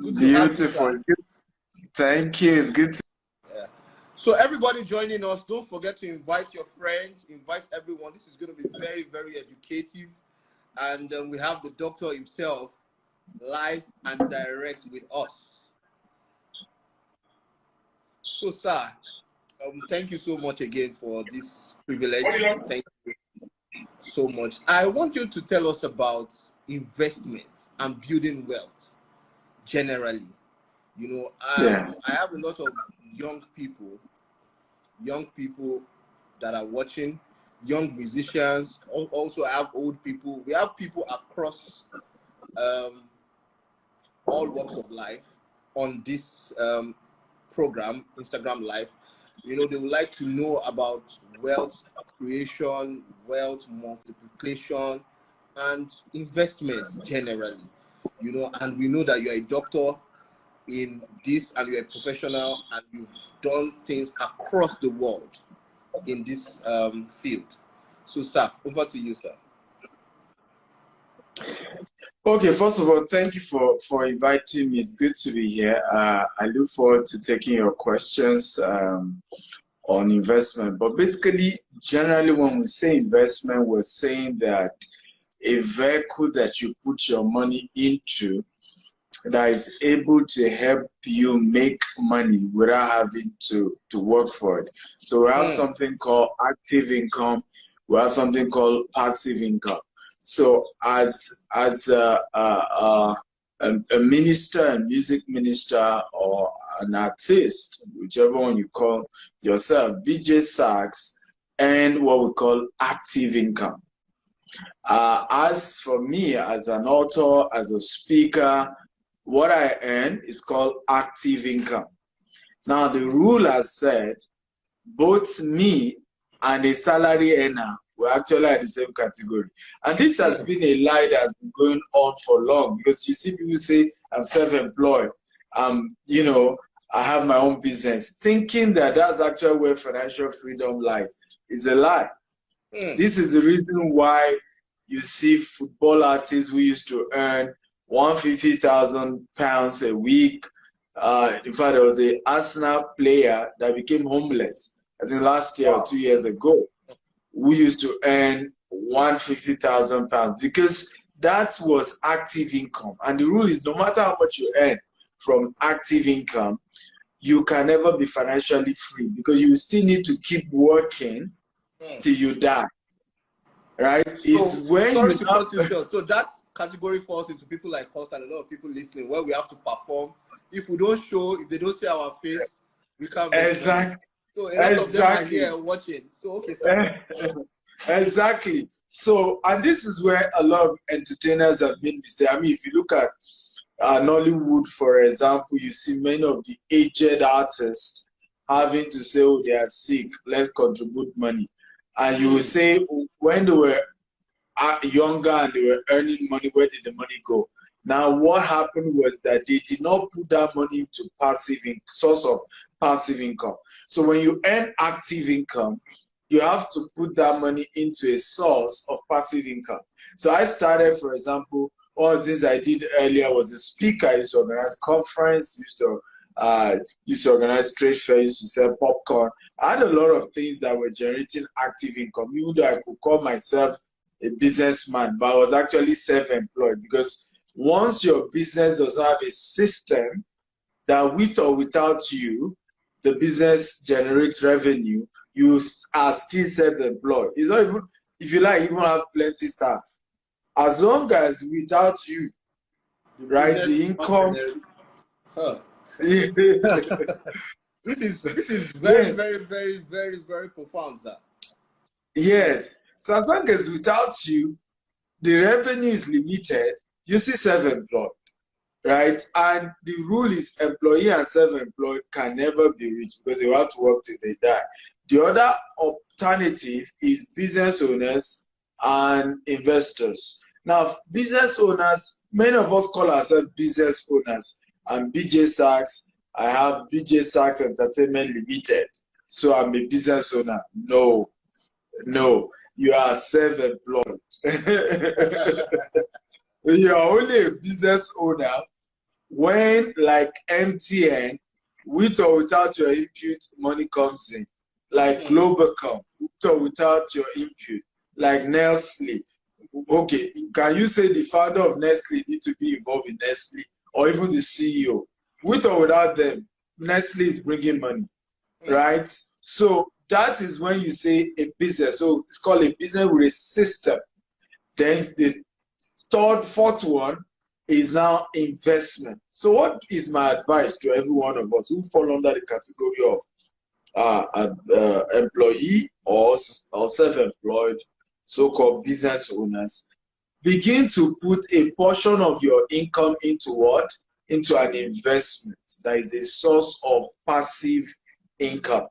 Good to have you, Beautiful. sir. It's good. Thank you. It's good to. Yeah. So everybody joining us, don't forget to invite your friends, invite everyone. This is going to be very, very educative. And we have the doctor himself live and direct with us. So, sir, thank you so much again for this privilege. Thank you so much. I want you to tell us about investments and building wealth generally. You know, I have a lot of young people that are watching, young musicians. Also, I have old people. We have people across all walks of life on this program, Instagram Live. You know, they would like to know about wealth creation, wealth multiplication, and investments generally. You know, and we know that you're a doctor in this and you're a professional and you've done things across the world in this field. So, sir, over to you, sir. Okay, first of all, thank you for inviting me. It's good to be here. I look forward to taking your questions on investment. But basically, generally, when we say investment, we're saying that a vehicle that you put your money into that is able to help you make money without having to work for it. So we have something called active income. We have something called passive income. So as a minister, a music minister, or an artist, whichever one you call yourself, Beejay Sax, and what we call active income. As for me, as an author, as a speaker, what I earn is called active income. Now, the rule has said both me and a salary earner were actually at the same category. And this has been a lie that has been going on for long, because you see people say, I'm self-employed, you know, I have my own business, thinking that that's actually where financial freedom lies. Is a lie. This is the reason why you see football artists who used to earn £150,000 a week. In fact, there was an Arsenal player that became homeless, I think last year or 2 years ago, who used to earn £150,000 because that was active income. And the rule is no matter how much you earn from active income, you can never be financially free because you still need to keep working till you die. Right? Sorry to cut you short. So that category falls into people like us and a lot of people listening, where we have to perform. If we don't show, if they don't see our face, we can't make exactly. So a lot of them are here watching. So okay, sir. Exactly. So, and this is where a lot of entertainers have made mistakes. I mean, if you look at Nollywood, for example, you see many of the aged artists having to say, oh, they are sick, let's contribute money. And you will say, when they were younger and they were earning money, where did the money go? Now, what happened was that they did not put that money into source of passive income. So when you earn active income, you have to put that money into a source of passive income. So I started, for example, one of the things I did earlier was a speaker. I used to organize conference, used to organize trade fairs, used to sell popcorn. I had a lot of things that were generating active income, even though I could call myself a businessman, but I was actually self-employed, because once your business does not have a system that with or without you, the business generates revenue, you are still self-employed. It's not even, if you like, even have plenty staff. As long as without you, right, the income. This is very, very, very, very, very profound, sir. Yes. So as long as without you, the revenue is limited, you see self-employed, right? And the rule is employee and self-employed can never be rich because they have to work till they die. The other alternative is business owners and investors. Now, business owners, many of us call ourselves business owners. I'm Beejay Sax. I have Beejay Sax Entertainment Limited. So I'm a business owner. No, you are self-employed. You are only a business owner when like MTN, with or without your input, money comes in. Like Globacom, with or without your input. Like Nestle. Okay, can you say the founder of Nestle need to be involved in Nestle, or even the CEO? With or without them, Nestle is bringing money, right? So that is when you say a business. So it's called a business with a system. Then the fourth one is now investment. So what is my advice to every one of us who fall under the category of employee or self-employed, so-called business owners? Begin to put a portion of your income into what? Into an investment that is a source of passive income.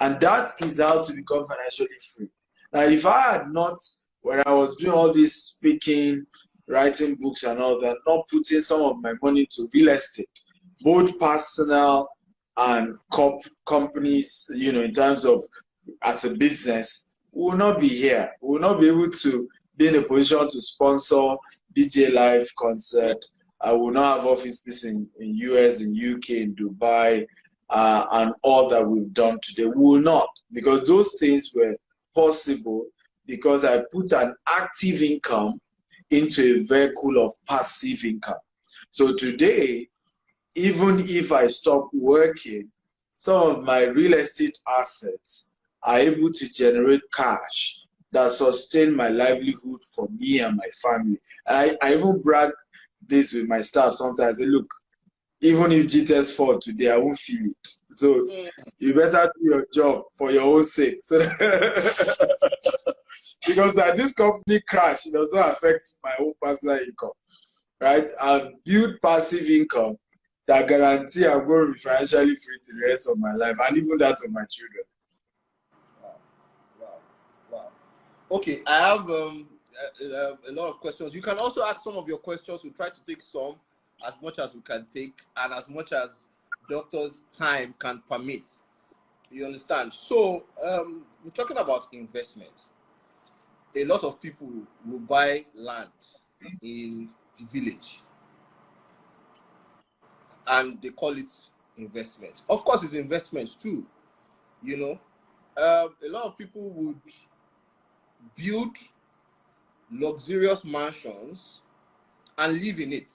And that is how to become financially free. Now, if I had not, when I was doing all this speaking, writing books and all that, not putting some of my money into real estate, both personal and companies, you know, in terms of as a business, we will not be here. We will not be able to be in a position to sponsor Beejay Live concert. I will not have offices in US, in UK, in Dubai, and all that we've done today. We will not, because those things were possible because I put an active income into a vehicle of passive income. So today, even if I stop working, some of my real estate assets are able to generate cash that sustain my livelihood for me and my family. I even brag this with my staff sometimes. I say, look, even if GTS fall today, I won't feel it. So you better do your job for your own sake. So because that this company crash, it does not affect my own personal income, right? I've built passive income that guarantee I'm going to be financially free to the rest of my life, and even that of my children. Wow. Okay, I have a lot of questions. You can also ask some of your questions. We'll try to take some, as much as we can take, and as much as doctor's time can permit. You understand? So we're talking about investments. A lot of people will buy land in the village and they call it investment. Of course, it's investments too. You know, a lot of people would build luxurious mansions and live in it.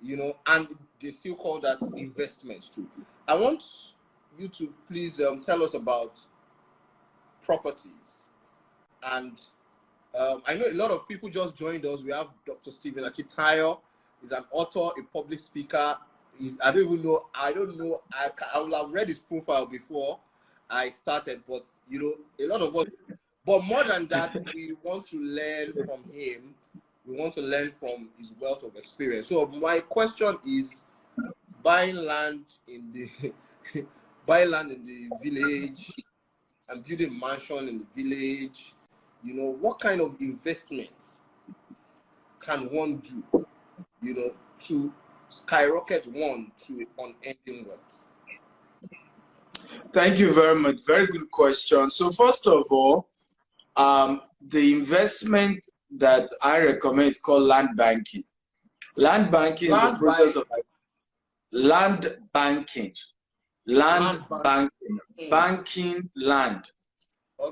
You know, and they still call that investments too. I want you to please tell us about properties. And I know a lot of people just joined us. We have Dr. Stephen Akintayo. He's an author, a public speaker. I don't know. I will have read his profile before I started, but you know, a lot of us. But more than that, we want to learn from him. We want to learn from his wealth of experience. So my question is, buying land in the village and building a mansion in the village, you know, what kind of investments can one do, you know, to skyrocket one to unending wealth? Thank you very much. Very good question. So first of all, the investment that I recommend is called land banking. Land banking is the process of land banking. Banking land.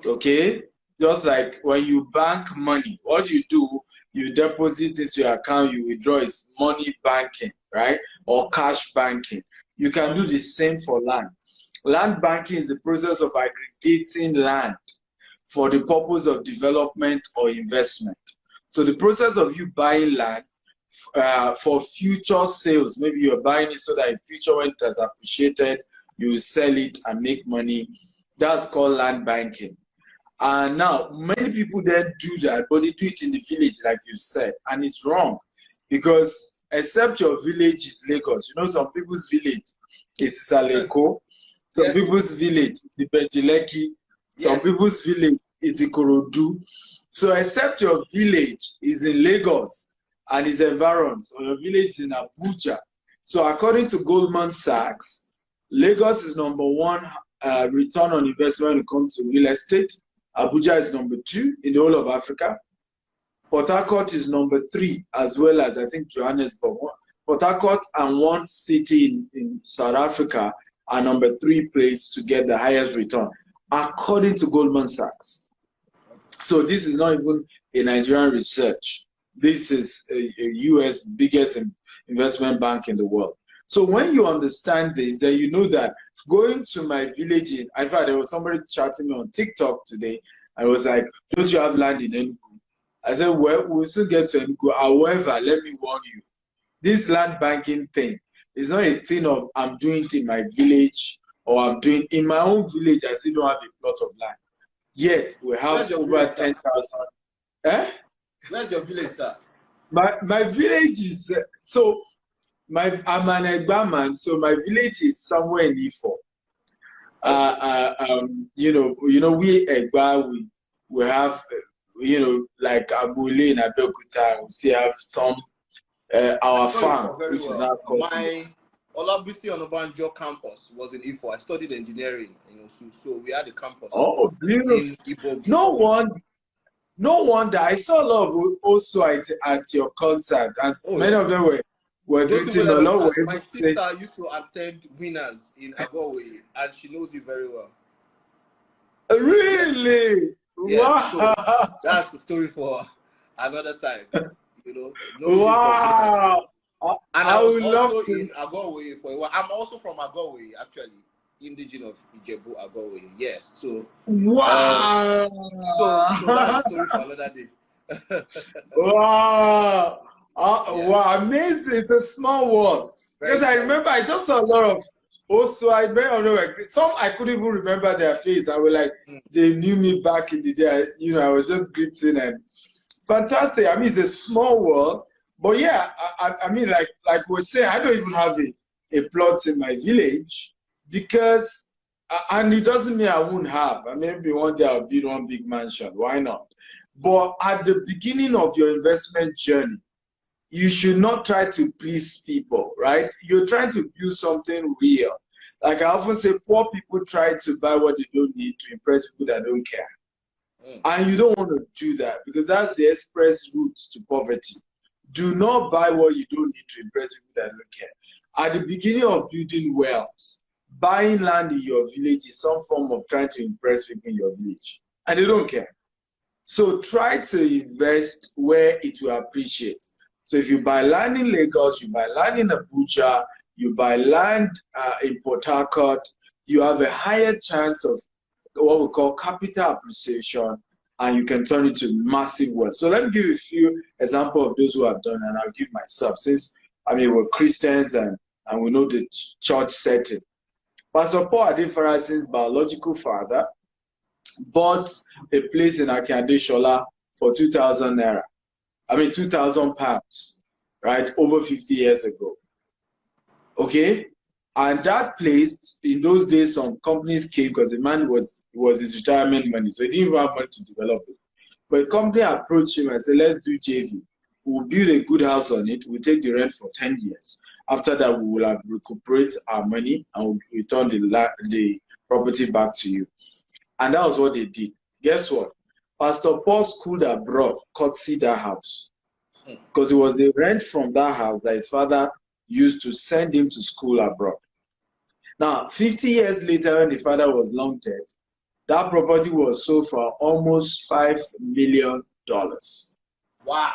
Okay? Just like when you bank money, what you do, you deposit into your account, you withdraw, is money banking, right? Or cash banking. You can do the same for land. Land banking is the process of aggregating land for the purpose of development or investment. So the process of you buying land for future sales, maybe you're buying it so that in future when it has appreciated, you sell it and make money. That's called land banking. And now, many people then do that, but they do it in the village, like you said, and it's wrong because except your village is Lagos, you know, some people's village is Saleko, some people's village is Bejileki, some people's village is Ikorodu. So except your village is in Lagos and its environs, or your village is in Abuja. So according to Goldman Sachs, Lagos is #1 return on investment when it comes to real estate. Abuja is #2 in the whole of Africa. Port Harcourt is number 3, as well as I think Johannesburg. Port Harcourt and one city in South Africa are number 3 place to get the highest return, according to Goldman Sachs. So this is not even a Nigerian research. This is a US biggest investment bank in the world. So when you understand this, then you know that going to my village, in fact, there was somebody chatting me on TikTok today. I was like, don't you have land in Enugu? I said, well, we'll soon get to Enugu. However, let me warn you, this land banking thing is not a thing of I'm doing it in my village or I'm doing in my own village. I still don't have a plot of land. Yet we have over 10,000. Eh? Where's your village, sir? My village is I'm an Egba man, so my village is somewhere in Ifo. We Egba, we have like Abule in Abeokuta. We still have some our farm, which is not called. My Olabisi Onabanjo campus was in Ifo. I studied engineering, so we had a campus. Oh, beautiful! In Ibogi. No wonder I saw a lot of also at your concert, and many of them were greeting a lot. My sister used to attend Winners in Agowe, and she knows you very well. Really? Yeah, wow! So that's the story for another time. Wow! And I would love to in Agowe for a while. I'm also from Agowe, actually. Indigenous of Ijebu Agowe, yes. So wow. So that's a story for another day. Wow. Wow, amazing. It's a small world. Because I remember I just saw a lot of some I couldn't even remember their face. I was like, they knew me back in the day. I was just greeting and fantastic. I mean, it's a small world. But yeah, I mean, like we're saying, I don't even have a plot in my village. Because, and it doesn't mean I won't have. Maybe one day I'll build one big mansion. Why not? But at the beginning of your investment journey, you should not try to please people, right? You're trying to build something real. Like I often say, poor people try to buy what they don't need to impress people that don't care. And you don't want to do that because that's the express route to poverty. Do not buy what you don't need to impress people that don't care. At the beginning of building wealth, buying land in your village is some form of trying to impress people in your village, and they don't care. So try to invest where it will appreciate. So if you buy land in Lagos, you buy land in Abuja, you buy land in Port Harcourt, you have a higher chance of what we call capital appreciation, and you can turn it to massive wealth. So let me give you a few examples of those who have done, and I'll give myself, since we're Christians and we know the church setting. Pastor Paul Adefarasing's biological father bought a place in Akintayo for 2,000 naira. 2,000 pounds, right? Over 50 years ago. Okay? And that place, in those days, some companies came because the man was his retirement money, so he didn't even have money to develop it. But a company approached him and said, let's do JV. We'll build a good house on it. We'll take the rent for 10 years. After that, we will have recuperate our money and we'll return the property back to you. And that was what they did. Guess what? Pastor Paul schooled abroad, courtesy that house. Because it was the rent from that house that his father used to send him to school abroad. Now, 50 years later, when the father was long dead, that property was sold for almost $5 million. Wow.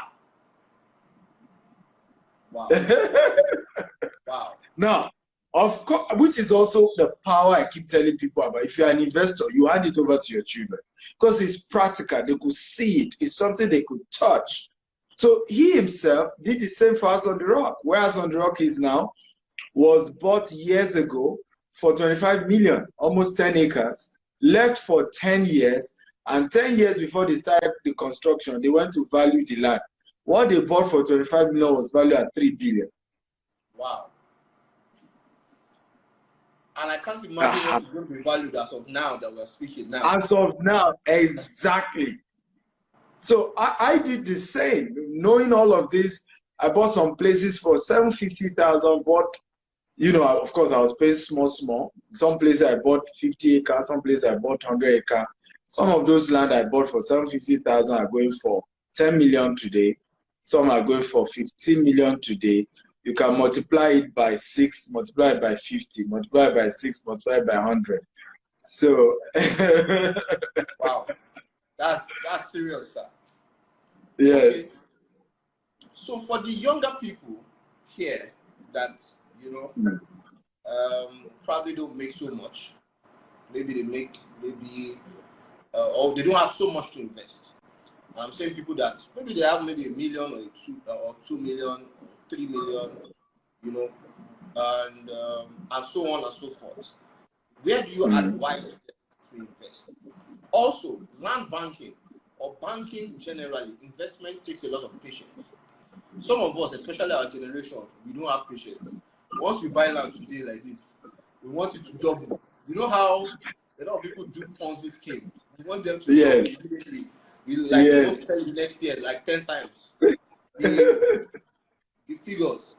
Wow. Wow. Now, of course, which is also the power I keep telling people about. If you're an investor, you hand it over to your children because it's practical. They could see it. It's something they could touch. So he himself did the same for House on the Rock. Where House on the Rock is now was bought years ago for 25 million, almost 10 acres, left for 10 years, and 10 years before they started the construction, they went to value the land. What they bought for 25 million was valued at 3 billion. Wow. And I can't imagine what it's going to be valued as of now that we're speaking now. As of now, exactly. So I did the same. Knowing all of this, I bought some places for 750,000, but of course, I was paying small. Some places I bought 50 acres, some places I bought 100 acres. Some of those land I bought for 750,000 are going for 10 million today. Some are going for 15 million today. You can multiply it by 6, multiply it by 50, multiply it by 6, multiply it by 100. So, wow, that's serious, sir. yes. Okay. So for the younger people here that, you know, probably don't make so much, maybe they make, or they don't have so much to invest. I'm saying people that maybe they have maybe 1 million or 2 million, 3 million, you know, and so on and so forth. Where do you advise them to invest? Also, land banking or banking generally, investment takes a lot of patience. Some of us, especially our generation, we don't have patience. Once we buy land today like this, we want it to double. You know how a lot of people do Ponzi scheme. We want them to double immediately. We want to sell it next year like 10 times the figures.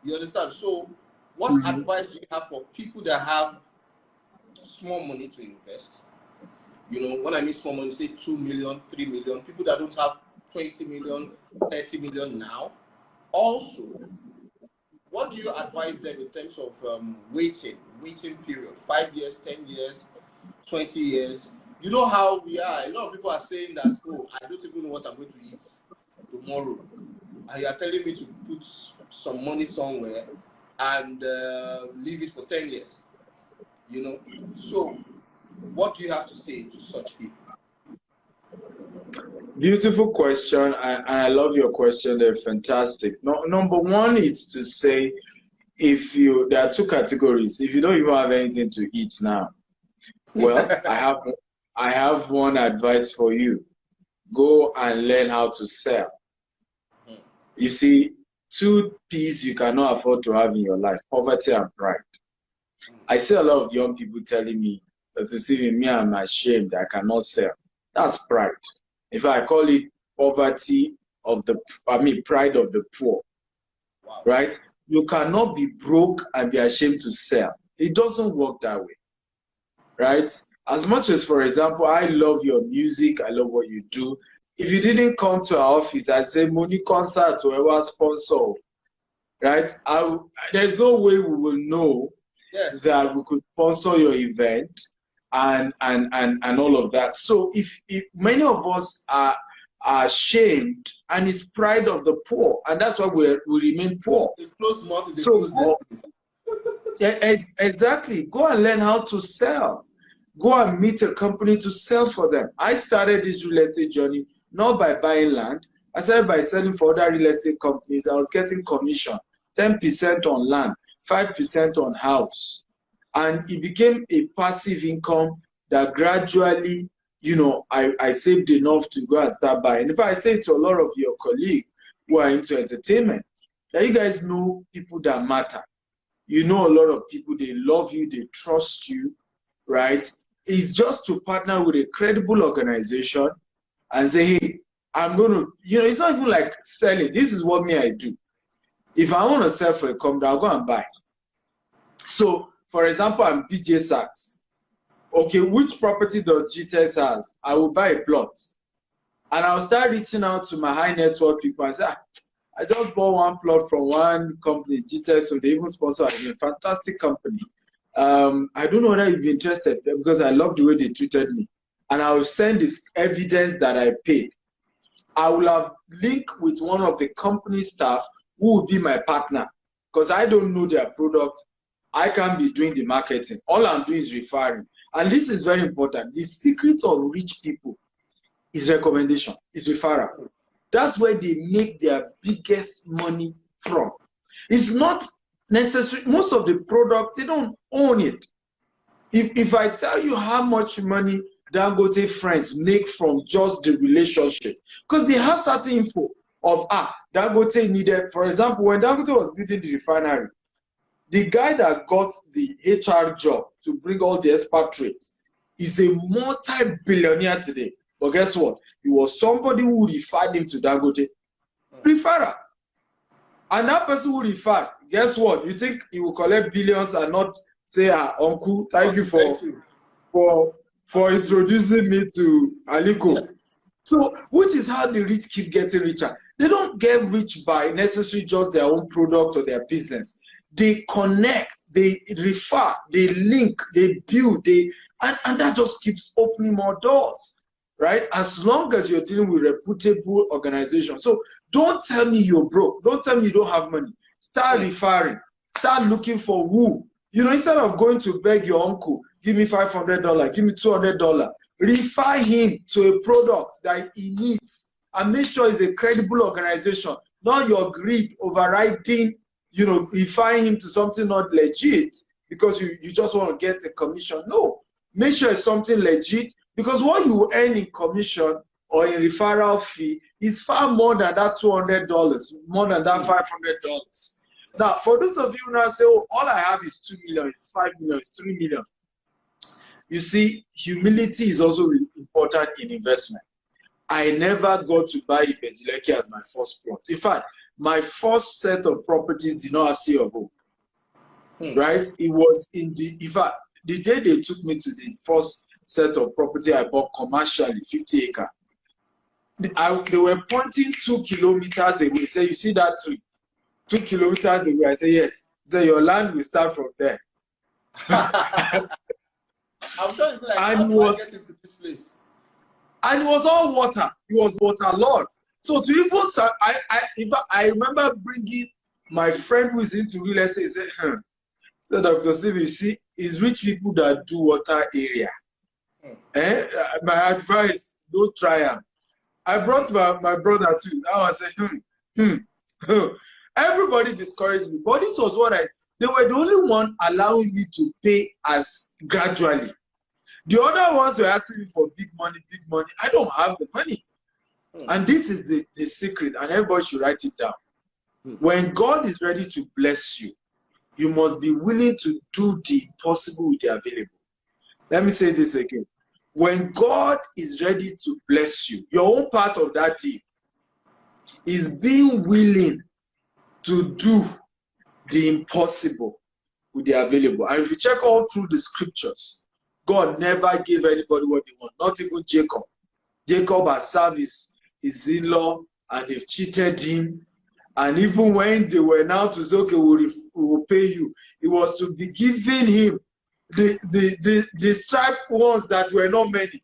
You understand? So, what advice do you have for people that have small money to invest? You know, when I mean small money, say 2 million, 3 million, people that don't have 20 million, 30 million now. Also, what do you advise them in terms of waiting period, 5 years, 10 years, 20 years? You know how we are. A lot of people are saying that, oh, I don't even know what I'm going to eat tomorrow. And you are telling me to put some money somewhere and leave it for 10 years. You know? So, what do you have to say to such people? Beautiful question. I love your question. They're fantastic. No, number one is to say, there are two categories. If you don't even have anything to eat now, well, I have one advice for you. Go and learn how to sell. You see, two P's you cannot afford to have in your life: poverty and pride. I see a lot of young people telling me that to see me, I'm ashamed, I cannot sell. That's pride. If I call it poverty of pride of the poor. Wow. Right? You cannot be broke and be ashamed to sell. It doesn't work that way. Right? As much as, for example, I love your music, I love what you do. If you didn't come to our office and say, money concert or ever sponsor, right? There's no way we will know that we could sponsor your event and all of that. So if many of us are ashamed, and it's pride of the poor, and that's why we remain poor. Exactly. Go and learn how to sell. Go and meet a company to sell for them. I started this real estate journey not by buying land. I started by selling for other real estate companies. I was getting commission, 10% on land, 5% on house. And it became a passive income that gradually, you know, I saved enough to go and start buying. If I say to a lot of your colleagues who are into entertainment, that you guys know people that matter. You know a lot of people, they love you, they trust you, right? It's just to partner with a credible organization and say, hey, I'm going to, you know, it's not even like selling. This is what I do. If I want to sell for a company, I'll go and buy. So, for example, I'm Beejay Sax. Okay, which property does GTS have? I will buy a plot. And I'll start reaching out to my high net worth people and say, I just bought one plot from one company, GTS, so they even sponsor a fantastic company. I don't know whether you'd be interested because I love the way they treated me. And I will send this evidence that I paid. I will have linked with one of the company staff who will be my partner because I don't know their product. I can't be doing the marketing. All I'm doing is referring. And this is very important. The secret of rich people is recommendation, is referral. That's where they make their biggest money from. It's not necessary. Most of the product, they don't own it. If I tell you how much money Dangote friends make from just the relationship, because they have certain info of, Dangote needed, for example, when Dangote was building the refinery, the guy that got the HR job to bring all the expatriates is a multi-billionaire today. But guess what? He was somebody who referred him to Dangote. Referrer. And that person who referred, guess what? You think he will collect billions and not say, uncle, thank you for introducing me to Aliko. So, which is how the rich keep getting richer. They don't get rich by necessarily just their own product or their business. They connect, they refer, they link, they build, and that just keeps opening more doors, right? As long as you're dealing with reputable organizations. So don't tell me you're broke. Don't tell me you don't have money. Start referring. Start looking for who. You know, instead of going to beg your uncle, give me $500, give me $200, refer him to a product that he needs and make sure it's a credible organization, not your greed overriding, you know, referring him to something not legit because you just want to get a commission. No, make sure it's something legit, because what you earn in commission or in referral fee is far more than that $200, more than that $500. Now, for those of you now say, oh, all I have is 2 million, it's 5 million, it's 3 million. You see, humility is also really important in investment. I never got to buy Beejay as my first plot. In fact, my first set of properties did not have C of O. Right? It was in fact, the day they took me to the first set of property I bought commercially, 50 acre, they were pointing 2 kilometers away. Say, you see that tree? 2 kilometers away. I say, yes. Say, your land will start from there. I'm sure it's like, how do I get into this place? And it was all water. It was waterlogged. So to even, I remember bringing my friend who is into real estate. He said, so Dr. Steve, you see, it's rich people that do water area. My advice, don't try them. I brought my brother too. I was saying, everybody discouraged me. But this was what they were the only one allowing me to pay as gradually. The other ones were asking me for big money, big money. I don't have the money. And this is the secret, and everybody should write it down. When God is ready to bless you, you must be willing to do the impossible with the available. Let me say this again. When God is ready to bless you, your own part of that deal is being willing to do the impossible with the available. And if you check all through the scriptures, God never gave anybody what they want, not even Jacob. Jacob has served his in-law and they've cheated him. And even when they were now to say, okay, we will pay you, it was to be giving him the striped ones that were not many.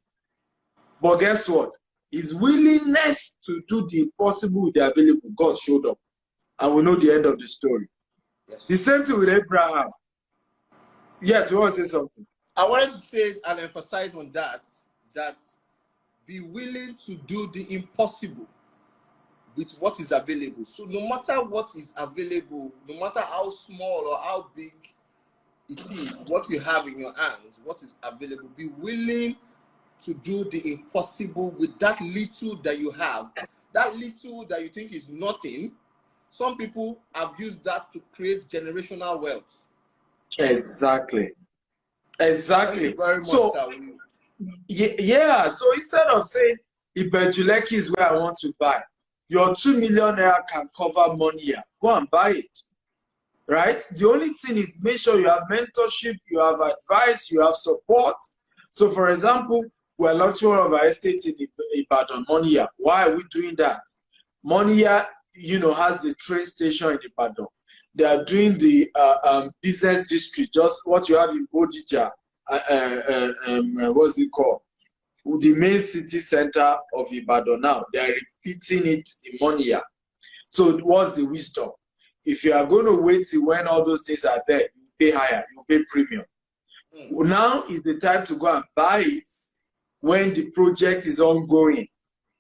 But guess what? His willingness to do the impossible with the available, God showed up. And we know the end of the story. Yes. The same thing with Abraham. Yes, you want to say something? I wanted to say and emphasize on that be willing to do the impossible with what is available. So no matter what is available, no matter how small or how big it is, what you have in your hands, what is available, be willing to do the impossible with that little that you have. That little that you think is nothing, some people have used that to create generational wealth. Exactly. Exactly. Very much so yeah, so instead of saying Beejay is where I want to buy, your 2 million naira can cover money here, go and buy it. Right? The only thing is make sure you have mentorship, you have advice, you have support. So for example, we're launching one of our estates in Ibadan, Monia. Why are we doing that? Monia, you know, has the train station in Ibadan. They are doing the business district, just what you have in Bodija, what's it called? The main city center of Ibadan now. They are repeating it in Monia. So what's the wisdom? If you are going to wait till when all those things are there, you pay higher, you pay premium. Now is the time to go and buy it when the project is ongoing.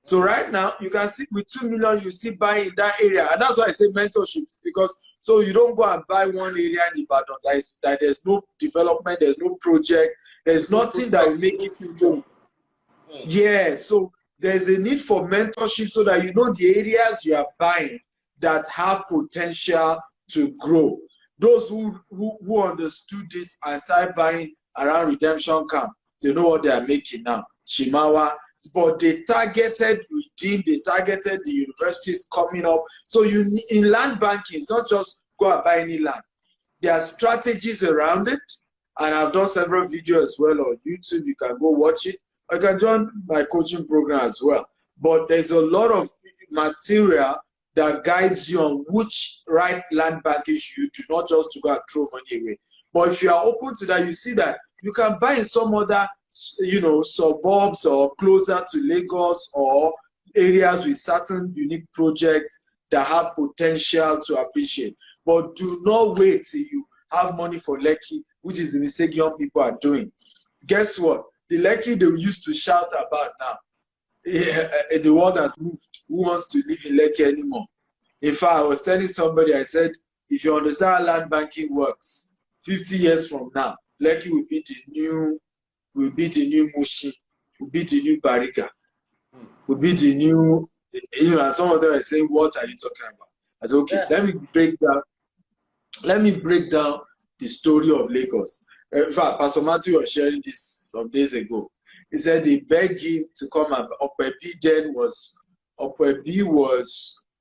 So right now, you can see with 2 million, you still buy in that area. And that's why I say mentorship, because so you don't go and buy one area in Ibadan that there's no development, there's no project, there's nothing that will make you go. Yeah, so there's a need for mentorship so that you know the areas you are buying that have potential to grow. Those who understood this and started buying around Redemption Camp, they know what they are making now. Shimawa. But they targeted Redeem, they targeted the universities coming up. So in land banking, it's not just go and buy any land. There are strategies around it. And I've done several videos as well on YouTube. You can go watch it. I can join my coaching program as well. but there's a lot of material that guides you on which right land package you do, not just to go and throw money away. But if you are open to that, you see that you can buy in some other, suburbs or closer to Lagos or areas with certain unique projects that have potential to appreciate. But do not wait till you have money for Lekki, which is the mistake young people are doing. Guess what? The Lekki they used to shout about now, the world has moved. Who wants to live in Lekki anymore? In fact, I was telling somebody, I said, if you understand how land banking works, 50 years from now, Lekki will be the new Mushi, will be the new Bariga, will be the new, and some of them are saying, what are you talking about? I said, okay, let me break down the story of Lagos. In fact, Pastor Matthew was sharing this some days ago. He said they begged him to come, and Beejay was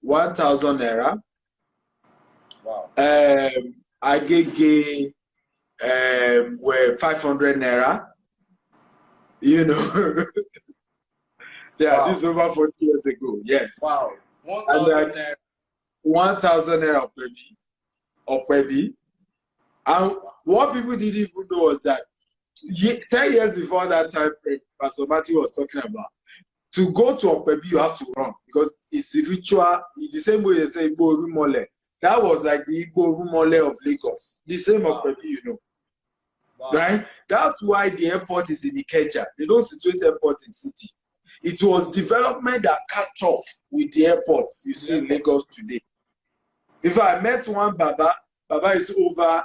1,000 naira. Wow. Agege were 500 naira. Yeah, wow. This is over 40 years ago. Yes. Wow. 1,000 naira. 1,000 naira Okwebi. And what people didn't even know was that 10 years before that time, Pastor Matthew was talking about, to go to Okwebi, you have to run because it's a ritual. It's the same way they say Igbo Rumole. That was like the Igbo Rumole of Lagos. The same Okwebi, Wow. Right? That's why the airport is in Ikeja. They don't situate airport in city. It was development that catch up with the airport you see in Lagos today. If I met one Baba is over,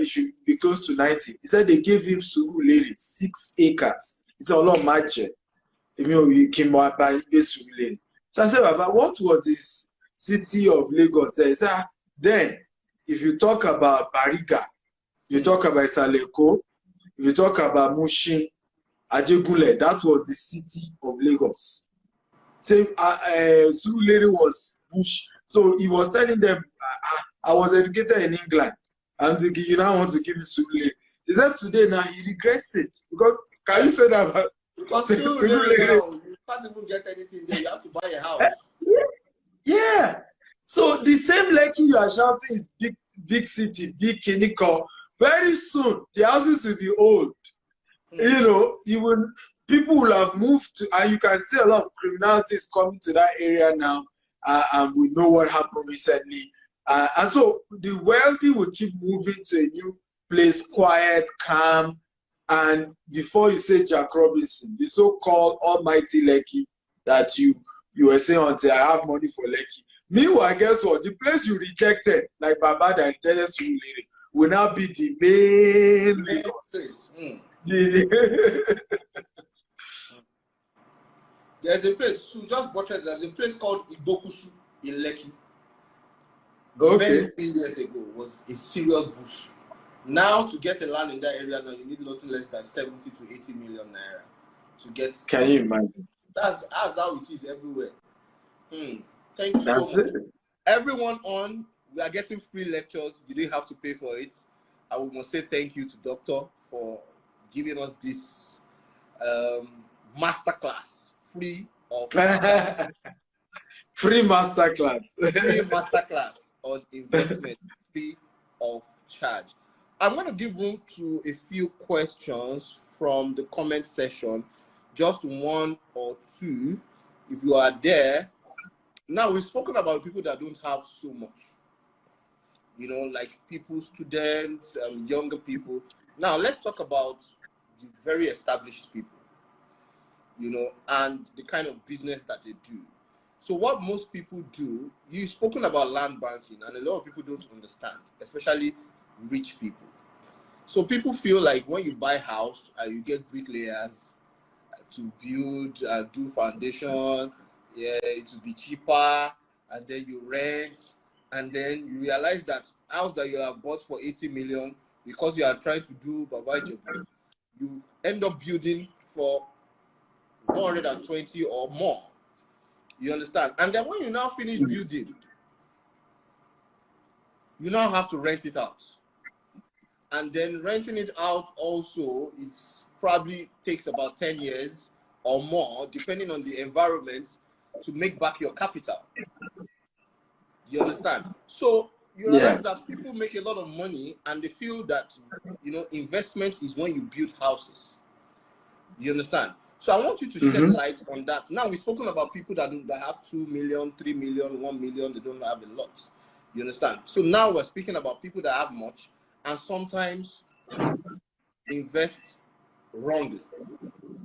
it should be close to 90. He said they gave him Surulere, 6 acres. He said, "Allah Maje, you came by Surulere." So I said, "Baba, what was this city of Lagos there?" He said, "Then, if you talk about Bariga, you talk about Saleko, if you talk about Mushin, Ajegule, that was the city of Lagos." So Surulere was bush. So he was telling them, I was educated in England. I'm thinking, you now want to give me Surulere. He said today now he regrets it. Because can you say that about because Surulere now, you can't even get anything there, you have to buy a house. Yeah. So the same Lekki you are shouting is big city, big Kiniko. Very soon the houses will be old. People will have moved to, and you can see a lot of criminality is coming to that area now. And we know what happened recently. And so the wealthy will keep moving to a new place, quiet, calm. And before you say Jack Robinson, the so-called almighty Lekki that you were saying until I have money for Lekki. Meanwhile, guess what? The place you rejected, like Baba that rejected Surulere, will now be the main Lagos. There's a place, so just buttress, there's a place called Igbokushu in Lekki. Okay. Many years ago was a serious bush. Now to get a land in that area now you need nothing less than 70 to 80 million naira to get. Can you imagine? That's how it is everywhere. Thank you so much. Everyone on, we are getting free lectures. You didn't have to pay for it. I we must say thank you to Doctor for giving us this masterclass free of free masterclass. Free masterclass on investment free of charge. I'm going to give room to a few questions from the comment section, just one or two, if you are there. Now, we've spoken about people that don't have so much, like people, students, younger people. Now, let's talk about the very established people, and the kind of business that they do. So what most people do, you've spoken about land banking, and a lot of people don't understand, especially rich people. So people feel like when you buy a house, you get bricklayers to build, do foundation, it will be cheaper, and then you rent, and then you realize that house that you have bought for 80 million, because you are trying to do Baba Ijebu, you end up building for 120 or more. You understand? And then when you now finish building, you now have to rent it out. And then renting it out also is probably takes about 10 years or more, depending on the environment, to make back your capital. You understand? So you realize that people make a lot of money and they feel that, you know, investment is when you build houses. You understand? So I want you to shed light on that. Now, we've spoken about people that have 2 million, 3 million, 1 million, they don't have a lot. You understand? So now we're speaking about people that have much and sometimes invest wrongly.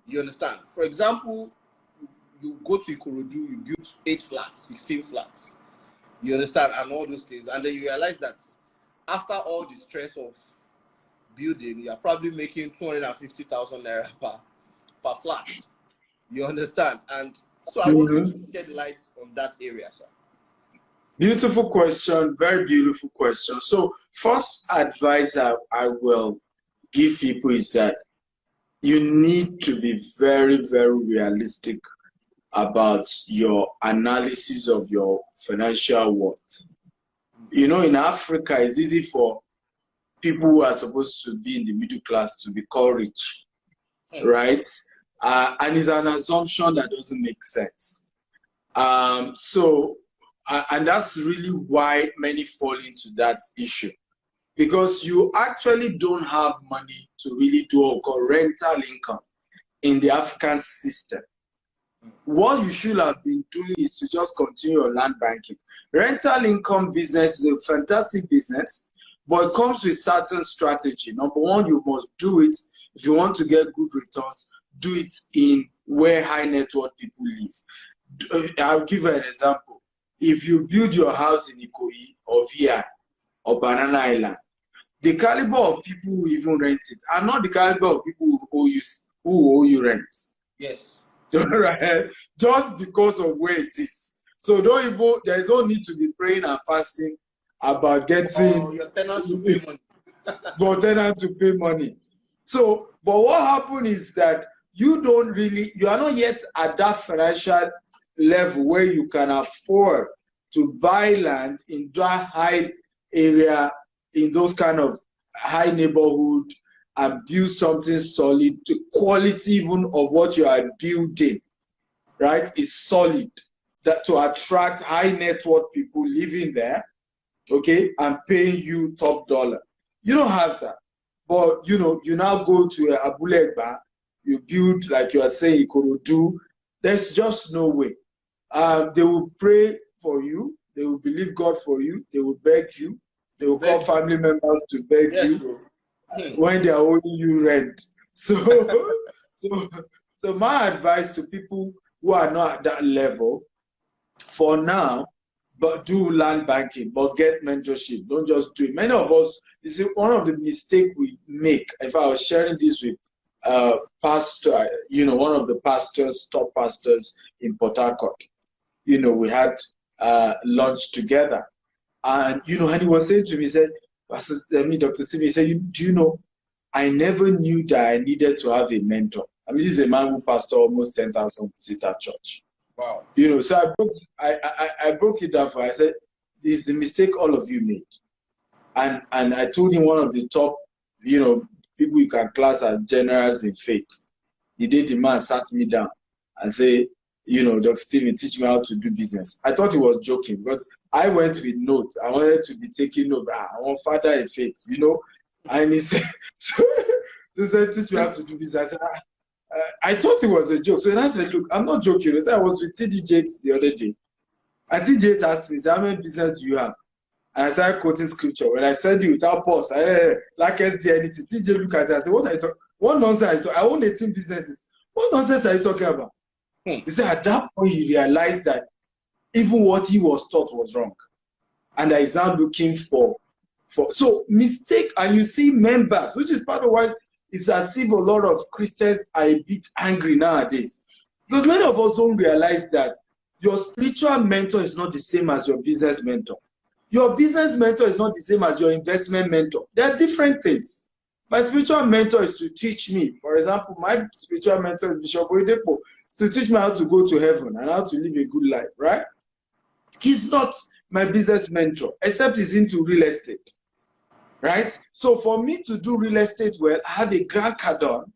You understand? For example, you go to Ikorodu, you build 8 flats, 16 flats. You understand? And all those things. And then you realize that after all the stress of building, you're probably making 250,000 naira per flat. You understand? And so I want you to shed light on that area, sir. Beautiful question, very beautiful question. So first advice I will give people is that you need to be very, very realistic about your analysis of your financial worth. You know, in Africa, it's easy for people who are supposed to be in the middle class to be called rich, right? And it's an assumption that doesn't make sense. And that's really why many fall into that issue. Because you actually don't have money to really do what we call rental income in the African system. What you should have been doing is to just continue your land banking. Rental income business is a fantastic business, but it comes with certain strategy. Number one, you must do it if you want to get good returns. Do it in where high net worth people live. I'll give you an example. If you build your house in Ikoyi or VI or Banana Island, the caliber of people who even rent it are not the caliber of people who owe you rent. Yes. Right? Just because of where it is. So there's no need to be praying and fasting about getting your tenants to pay money. for tenants to pay money. So, but what happened is that you are not yet at that financial level where you can afford to buy land in that high area, in those kind of high neighborhood, and build something solid. The quality even of what you are building, right, is solid, that to attract high net worth people living there, okay, and paying you top dollar. You don't have that. But you know, you now go to Abulegba, you build, like you are saying, Ikorodu. There's just no way. They will pray for you, they will believe God for you, they will beg you, they will call family members to beg you when they are owing you rent. So, so my advice to people who are not at that level, for now, but do land banking, but get mentorship. Don't just do it. Many of us, you see, one of the mistakes we make, if I was sharing this with pastor, you know, one of the pastors, top pastors in Port Harcourt, you know, we had lunch together. And, you know, and he was saying to me, he said, Dr. Steve, he said, do you know, I never knew that I needed to have a mentor. I mean, this is a man who pastored almost 10,000 seater church. Wow. You know, so I broke it down for him. I said, this is the mistake all of you made. And I told him one of the top, you know, people you can class as generals in faith. The day the man sat me down and said, you know, Dr. Stephen, teach me how to do business. I thought he was joking because I went with notes. I wanted to be taking notes. I want father in faith, you know. And he said, so, he said, teach me how to do business. I said, I thought it was a joke. So then I said, look, I'm not joking. I said, I was with TD Jakes the other day. And TD Jakes asked me, how many business do you have? And I started quoting scripture. When I said it without pause, like SD anything. TJ look at it and said, what are you talking? What nonsense are you talking? I own 18 businesses. What nonsense are you talking about? He said at that point he realized that even what he was taught was wrong. And that he's now looking for so mistake, and you see members, which is part of why it's as if a lot of Christians are a bit angry nowadays. Because many of us don't realize that your spiritual mentor is not the same as your business mentor. Your business mentor is not the same as your investment mentor. They are different things. My spiritual mentor is to teach me. For example, my spiritual mentor is Bishop Oyedepo, to teach me how to go to heaven and how to live a good life, right? He's not my business mentor, except he's into real estate, right? So for me to do real estate well, I have a Grand Cardone,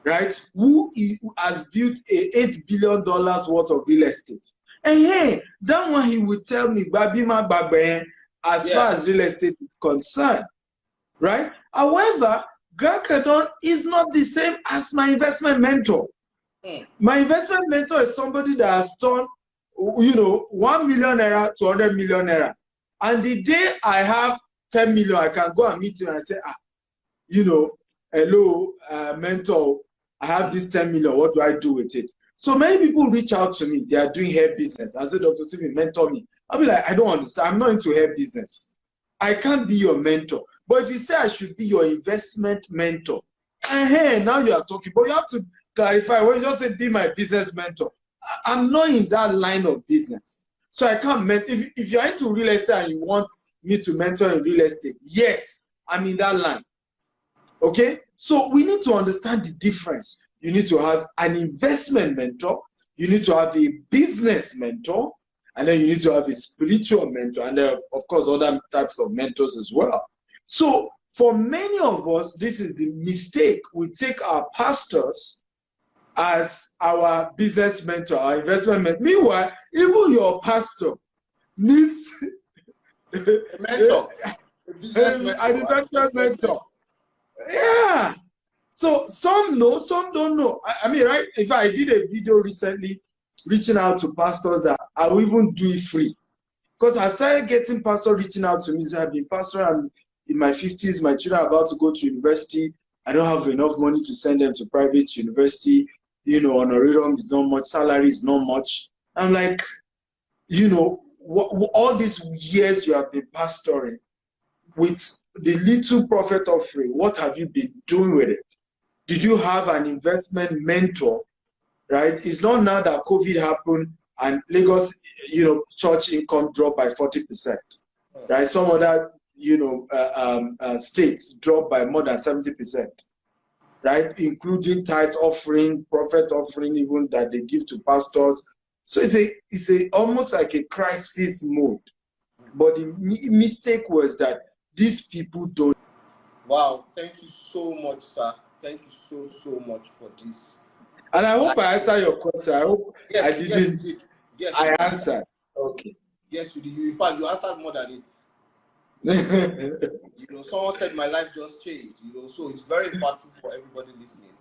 right? Who has built a $8 billion worth of real estate. And hey, that one he will tell me, Babima Baben, as far as real estate is concerned, right? However, Grant Cardone is not the same as my investment mentor. My investment mentor is somebody that has turned, 1 million naira to 100 million naira. And the day I have 10 million, I can go and meet him and say, hello, mentor, I have this 10 million. What do I do with it? So many people reach out to me. They are doing hair business. I say, Dr. Stephen, mentor me. I'll be like, I don't understand. I'm not into hair business. I can't be your mentor. But if you say I should be your investment mentor, and hey, now you are talking, but you have to clarify. When you just say be my business mentor, I'm not in that line of business. So I can't if you're into real estate and you want me to mentor in real estate, yes, I'm in that line. Okay? So we need to understand the difference. You need to have an investment mentor, you need to have a business mentor, and then you need to have a spiritual mentor, and then, of course, other types of mentors as well. So for many of us, this is the mistake. We take our pastors as our business mentor, our investment mentor. Meanwhile, even your pastor needs a mentor, an investment mentor. Yeah. So some know, some don't know. I mean, right? If I did a video recently reaching out to pastors that I will even do it free. Because I started getting pastors reaching out to me. So I've been pastor, I'm in my 50s, my children are about to go to university. I don't have enough money to send them to private university. Honorarium is not much, salary is not much. I'm like, all these years you have been pastoring with the little profit offering, what have you been doing with it? Did you have an investment mentor, right? It's not now that COVID happened and Lagos, church income dropped by 40%, right? Some other, states dropped by more than 70%, right? Including tithe offering, profit offering, even that they give to pastors. So it's almost like a crisis mode. But the mistake was that these people don't. Wow, thank you so much, sir. Thank you so much for this. And I hope I answered your question. I hope I didn't. Yes, you did. Yes, I answered. Okay. Yes, you did. In fact, you answered more than it. Someone said my life just changed. So it's very important for everybody listening.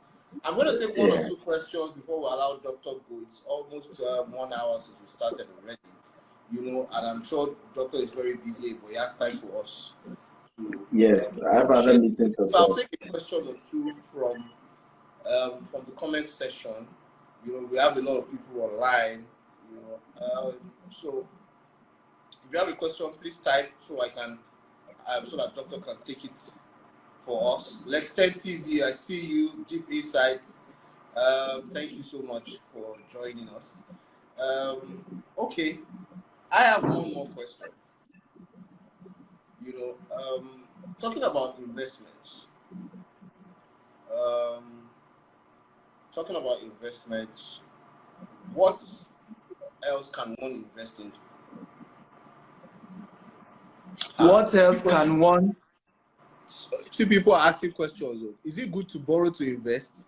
I'm going to take one or two questions before we allow Doctor go. It's almost 1 hour since we started already. And I'm sure Doctor is very busy, but he has time for us. Yes, I have other meetings for so I'll take a question or two from the comment section. We have a lot of people online. So if you have a question, please type so I can, so that Doctor can take it for us. Lex 10 TV, I see you. Deep Insights. Thank you so much for joining us. Okay, I have one more question. Talking about investments. What else can one invest into? What else can one? Two people are asking questions. Is it good to borrow to invest?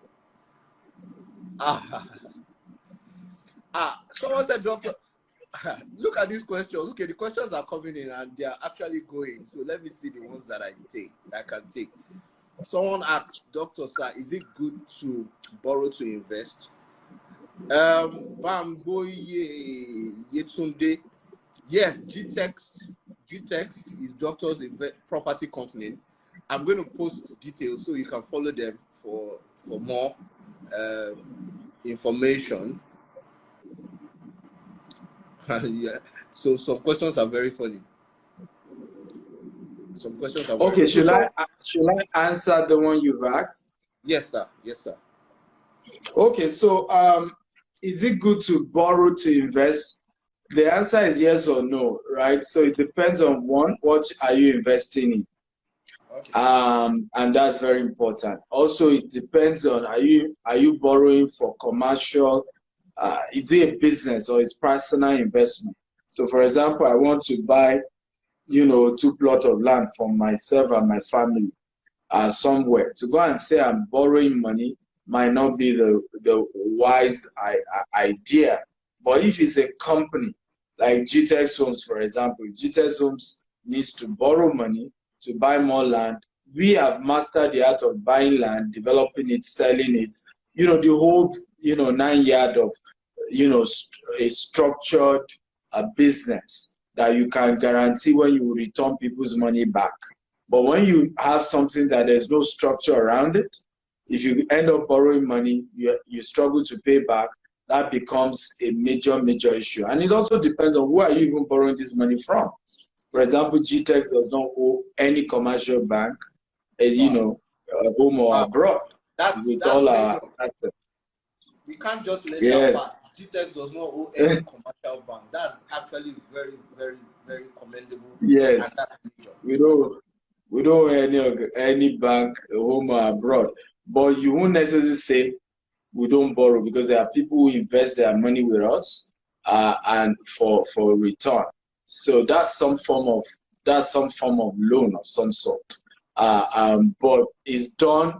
Someone said, Doctor, look at these questions. Okay, the questions are coming in and they are actually going. So let me see the ones that I can take. Someone asked, Doctor, sir, is it good to borrow to invest? Bamboye Yetunde. Yes, GTEX is Doctor's property company. I'm going to post details so you can follow them for more information. Yeah. So some questions are very funny. Some questions are very okay. Should I answer the one you've asked? Yes, sir. Yes, sir. Okay. So is it good to borrow to invest? The answer is yes or no, right? So it depends on what are you investing in. Okay. And that's very important. Also, it depends on are you borrowing for commercial? Is it a business or is personal investment? So, for example, I want to buy, 2 plots of land for myself and my family somewhere. To go and say I'm borrowing money might not be the wise idea. But if it's a company like GTEx Homes, for example, GTEx Homes needs to borrow money to buy more land. We have mastered the art of buying land, developing it, selling it. The whole 9 yard of a structured business that you can guarantee when you return people's money back. But when you have something that there's no structure around it, if you end up borrowing money, you struggle to pay back, that becomes a major issue. And it also depends on who are you even borrowing this money from. For example, GTEx does not owe any commercial bank, home or abroad. That's all our assets. We can't just let that pass. GTEx does not owe any commercial bank. That's actually very, very, very commendable. Yes. And that's major. We don't owe any bank, home or abroad. But you won't necessarily say we don't borrow, because there are people who invest their money with us and for return. So that's some form of loan of some sort. But it's done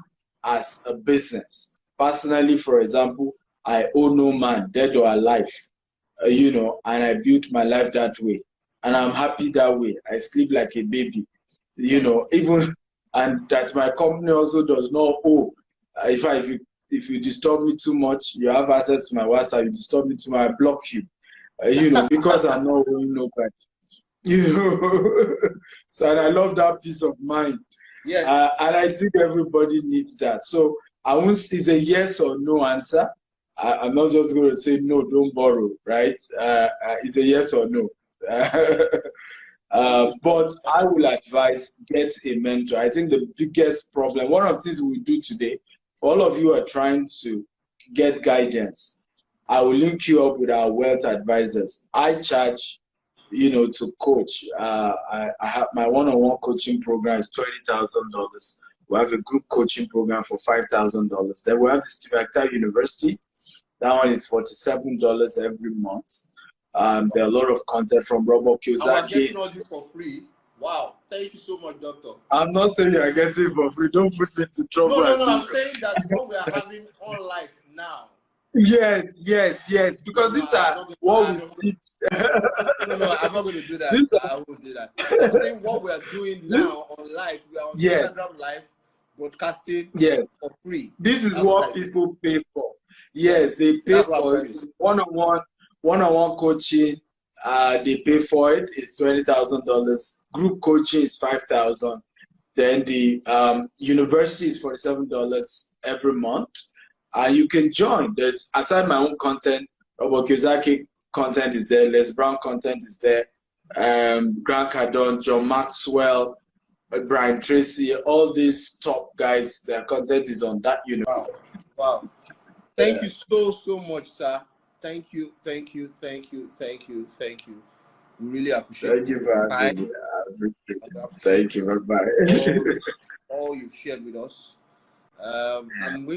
as a business. Personally, for example, I owe no man, dead or alive, and I built my life that way. And I'm happy that way. I sleep like a baby, even, and that my company also does not owe. If you disturb me too much, you have access to my WhatsApp, you disturb me too much, I block you, because I'm not owing nobody. So, and I love that peace of mind. Yes. And I think everybody needs that. So I won't, it's a yes or no answer. I'm not just going to say no, don't borrow, right? It's a yes or no. But I will advise, get a mentor. I think the biggest problem, one of the things we do today, for all of you who are trying to get guidance, I will link you up with our wealth advisors. I charge, to coach. I have my one-on-one coaching program is $20,000. We have a group coaching program for $5,000. Then we have the Steve Akintayo University. That one is $47 every month. There are a lot of content from Robert Kiyosaki. I'm getting all this for free. Wow, thank you so much, Doctor. I'm not saying you are getting it for free. Don't put me into trouble. No, I'm saying that what we are having on life now. Yes. Because these are what we did. No, I'm not going to do that. I won't do that. I'm saying what we are doing now on live. We are on Instagram Live, broadcasting for free. This is what people pay for. Yes, they pay for it. One-on-one coaching. They pay for it. It's $20,000. Group coaching is $5,000. Then the university is $47 every month. You can join. There's, aside my own content, Robert Kiyosaki content is there, Les Brown content is there, Grant Cardone, John Maxwell, Brian Tracy, all these top guys, their content is on that university. Wow. Thank you so much, sir. Thank you. We really appreciate it. Thank you for having me. Thank you. Bye-bye. all you've shared with us. I'm going